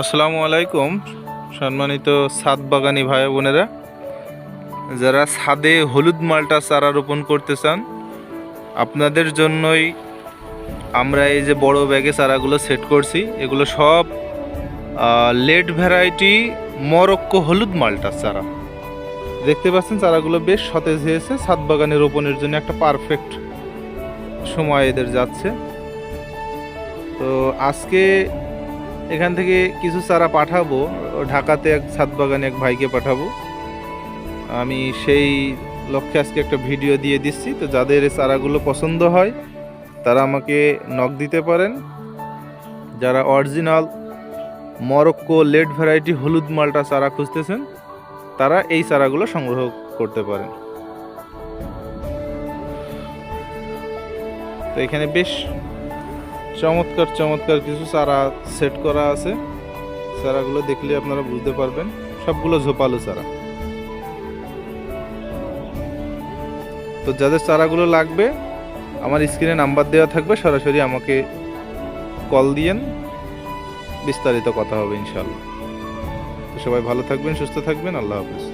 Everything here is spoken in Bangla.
আসসালামু আলাইকুম সম্মানিত ছাদ বাগানি ভাই বোনেরা, যারা ছাদে হলুদ মালটা চারা রোপণ করতে চান আপনাদের জন্যই আমরা এই যে বড় ব্যাগে চারাগুলো সেট করছি। এগুলো সব লেট ভ্যারাইটি মরক্কো হলুদ মালটা চারা। দেখতে পাচ্ছেন চারাগুলো বেশ সতেজ হয়েছে। ছাদ বাগানে রোপণের জন্য একটা পারফেক্ট সময় এদের যাচ্ছে। তো আজকে এখান থেকে কিছু চারা পাঠাবো ঢাকাতে, এক ছাদ বাগানে এক ভাইকে পাঠাবো। আমি সেই লক্ষ্যে আজকে একটা ভিডিও দিয়ে দিচ্ছি। তো যাদের এই চারাগুলো পছন্দ হয় তারা আমাকে নক দিতে পারেন। যারা অরিজিনাল মরক্কো লেট ভ্যারাইটি হলুদ মালটা চারা খুঁজতেছেন তারা এই চারাগুলো সংগ্রহ করতে পারেন। তো এখানে বেশ চমৎকার চমৎকার কিছু চারা সেট করা আছে। চারাগুলো দেখলে আপনারা বুঝতে পারবেন সবগুলো ঝোপালো চারা। তো যাদের চারাগুলো লাগবে আমার স্ক্রিনে নাম্বার দেওয়া থাকবে, সরাসরি আমাকে কল দিয়েন, বিস্তারিত কথা হবে ইনশাআল্লাহ। তো সবাই ভালো থাকবেন, সুস্থ থাকবেন। আল্লাহ হাফেজ।